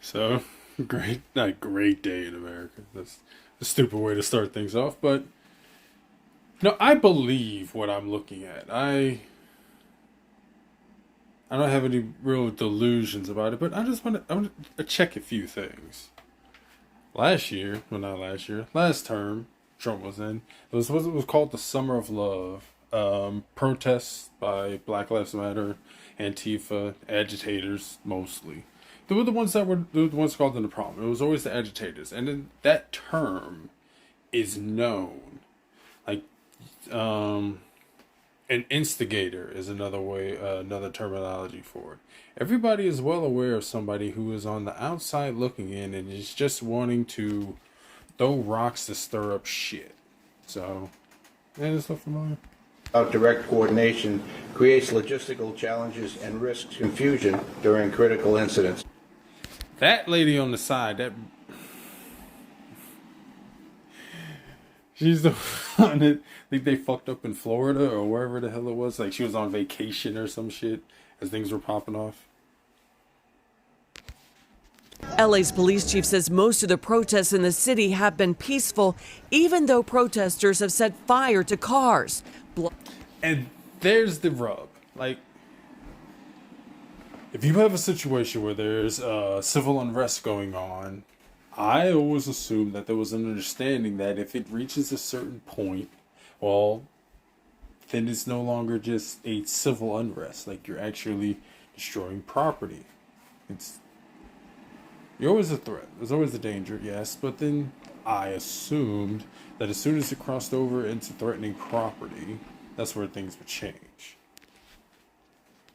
So, great day in America. That's a stupid way to start things off, but no, I believe what I'm looking at. I don't have any real delusions about it, but I want to check a few things. Last year, well, not last year, last term, Trump was in. It was what it was called the Summer of Love. Protests by Black Lives Matter, Antifa, agitators mostly. They were the ones called the problem. It was always the agitators, and then that term is known. Like, um, an instigator is another terminology for it. Everybody is well aware of somebody who is on the outside looking in and is just wanting to throw rocks to stir up shit. So, yeah, it's so familiar. Without direct coordination creates logistical challenges and risks confusion during critical incidents. That lady on the side, she's the one that I think they fucked up in Florida or wherever the hell it was. Like she was on vacation or some shit as things were popping off. LA's police chief says most of the protests in the city have been peaceful, even though protesters have set fire to cars. And there's the rub. Like, if you have a situation where there's civil unrest going on, I always assume that there was an understanding that if it reaches a certain point, well, then it's no longer just a civil unrest. Like, you're actually destroying property. You're always a threat. There's always a danger, yes. But then I assumed that as soon as it crossed over into threatening property, that's where things would change.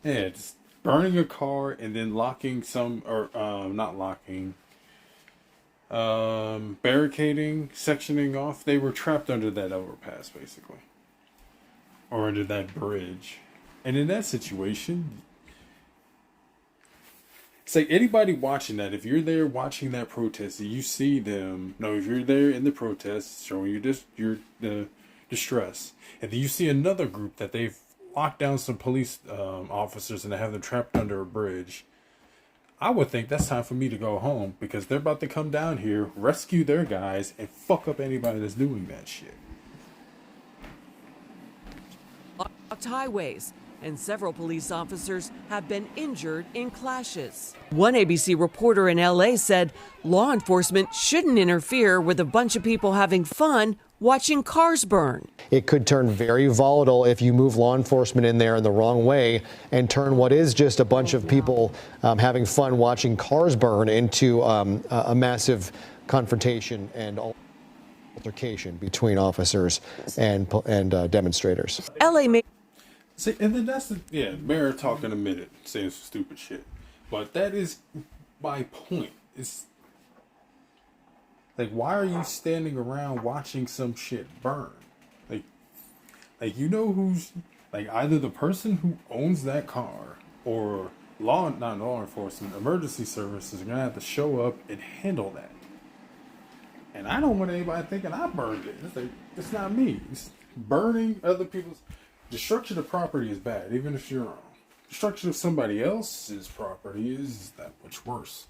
Yeah, just burning a car and then locking not locking, barricading, sectioning off. They were trapped under that overpass, basically. Or under that bridge. And in that situation, it's like anybody watching that, if you're there watching that protest and you see them, no, if you're there in the protest showing your distress, and then you see another group that they've locked down some police officers and they have them trapped under a bridge, I would think that's time for me to go home because they're about to come down here, rescue their guys, and fuck up anybody that's doing that shit. Highways, and several police officers have been injured in clashes. One ABC reporter in LA said law enforcement shouldn't interfere with a bunch of people having fun watching cars burn. It could turn very volatile if you move law enforcement in there in the wrong way and turn what is just a bunch of people having fun watching cars burn into a massive confrontation and altercation between officers and demonstrators. LA may. See, and then mayor talking a minute, saying some stupid shit. But that is my point. It's like, why are you standing around watching some shit burn? Like you know who's, like, either the person who owns that car or not law enforcement, emergency services are gonna have to show up and handle that. And I don't want anybody thinking I burned it. It's like, it's not me. It's burning other people's. Destruction of property is bad, even if you're wrong. Destruction of somebody else's property is that much worse.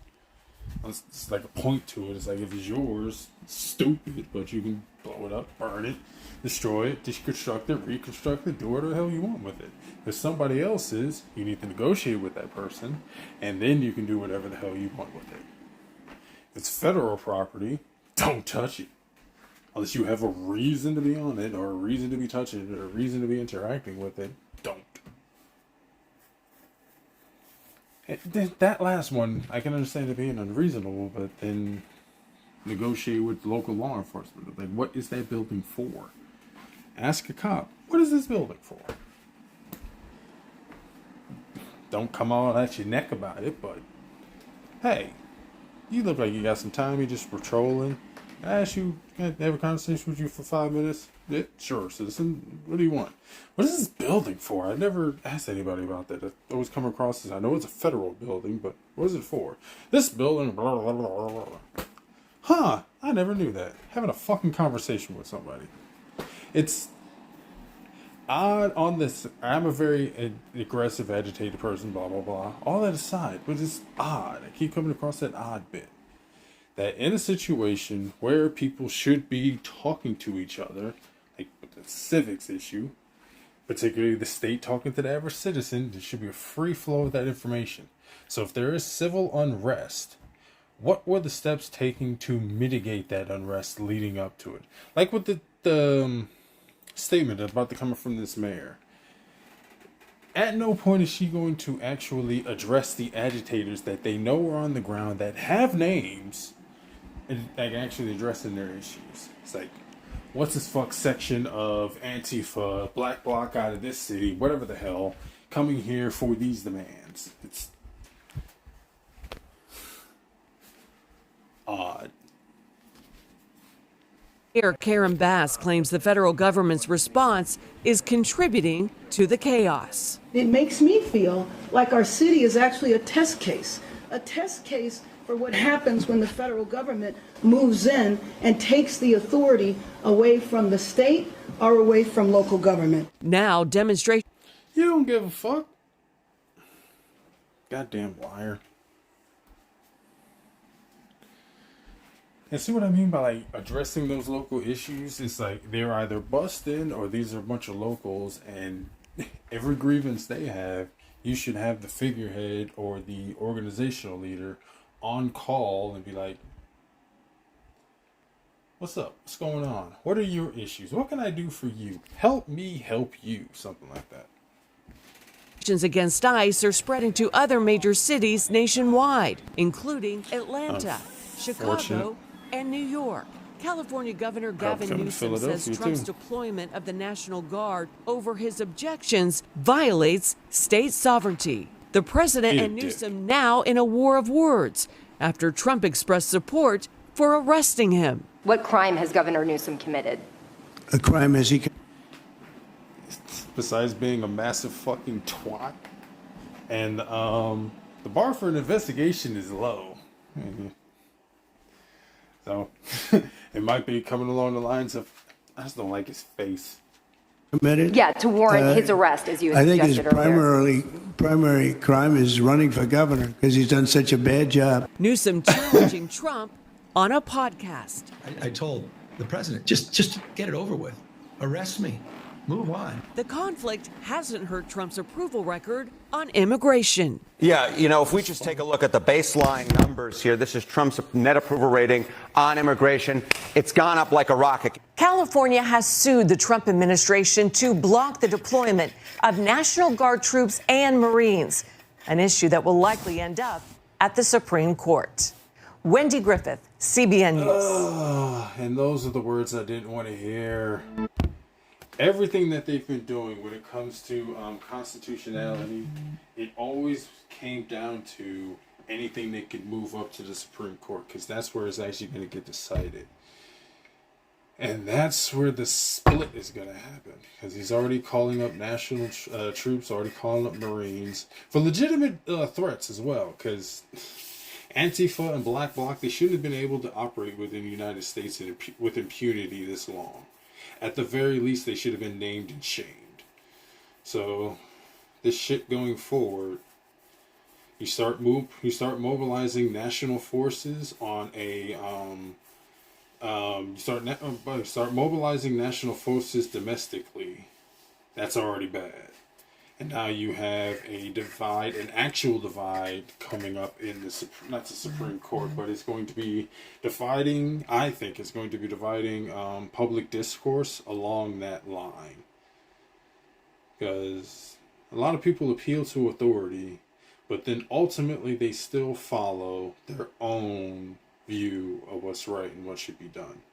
It's like a point to it. It's like, if it's yours, it's stupid, but you can blow it up, burn it, destroy it, deconstruct it, reconstruct it, do whatever the hell you want with it. If somebody else's, you need to negotiate with that person, and then you can do whatever the hell you want with it. If it's federal property, don't touch it. Unless you have a reason to be on it, or a reason to be touching it, or a reason to be interacting with it, don't. That last one, I can understand it being unreasonable, but then negotiate with local law enforcement. Like, what is that building for? Ask a cop, what is this building for? Don't come all at your neck about it, but hey, you look like you got some time, you're just patrolling. I ask you, can I have a conversation with you for 5 minutes? Yeah, sure, citizen. What do you want? What is this building for? I never asked anybody about that. I always come across this. I know it's a federal building, but what is it for? This building, blah, blah, blah, blah, blah. Huh, I never knew that. Having a fucking conversation with somebody. odd on this. I'm a very aggressive, agitated person, blah, blah, blah. All that aside, but it's odd. I keep coming across that odd bit. That in a situation where people should be talking to each other, like with the civics issue, particularly the state talking to the average citizen, there should be a free flow of that information. So if there is civil unrest, what were the steps taken to mitigate that unrest leading up to it? Like with the statement about to come from this mayor. At no point is she going to actually address the agitators that they know are on the ground that have names and like actually addressing their issues. It's like, what's this fuck section of Antifa, Black Bloc out of this city, whatever the hell, coming here for these demands? It's odd. Mayor Karen Bass claims the federal government's response is contributing to the chaos. It makes me feel like our city is actually a test case for what happens when the federal government moves in and takes the authority away from the state or away from local government. Now demonstrations. You don't give a fuck. Goddamn liar. And see what I mean by like addressing those local issues? It's like they're either busted or these are a bunch of locals, and every grievance they have, you should have the figurehead or the organizational leader on call and be like, what's up? What's going on? What are your issues? What can I do for you? Help me help you. Something like that. Against ICE are spreading to other major cities nationwide, including Atlanta, Chicago, and New York. California Governor Gavin Newsom says Trump's deployment of the National Guard over his objections violates state sovereignty. The president and Newsom now in a war of words after Trump expressed support for arresting him. What crime has Governor Newsom committed? A crime has he committed? Besides being a massive fucking twat. And the bar for an investigation is low. So it might be coming along the lines of, I just don't like his face. Committed? Yeah, to warrant his arrest, as you had I think his suggested earlier. primary crime is running for governor because he's done such a bad job. Newsom challenging Trump on a podcast. I told the president, just get it over with. Arrest me. Move on. The conflict hasn't hurt Trump's approval record on immigration. Yeah, you know, if we just take a look at the baseline numbers here, this is Trump's net approval rating on immigration. It's gone up like a rocket. California has sued the Trump administration to block the deployment of National Guard troops and Marines, an issue that will likely end up at the Supreme Court. Wendy Griffith, CBN News. And those are the words I didn't want to hear. Everything that they've been doing when it comes to constitutionality, it always came down to anything that could move up to the Supreme Court, because that's where it's actually going to get decided. And that's where the split is going to happen, because he's already calling up national troops, already calling up Marines for legitimate threats as well, because Antifa and Black Bloc, they shouldn't have been able to operate within the United States with impunity this long. At the very least, they should have been named and shamed. So, this shit going forward, you start mobilizing national forces on a start mobilizing national forces domestically. That's already bad. And now you have an actual divide coming up in not the Supreme Court, but it's going to be dividing, I think it's going to be dividing public discourse along that line. Because a lot of people appeal to authority, but then ultimately they still follow their own view of what's right and what should be done.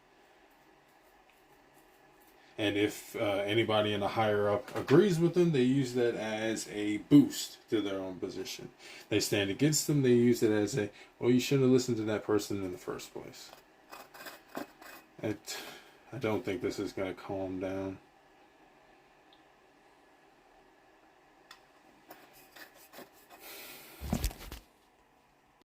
And if anybody in the higher up agrees with them, they use that as a boost to their own position. They stand against them, they use it as well, you shouldn't have listened to that person in the first place. I don't think this is going to calm down.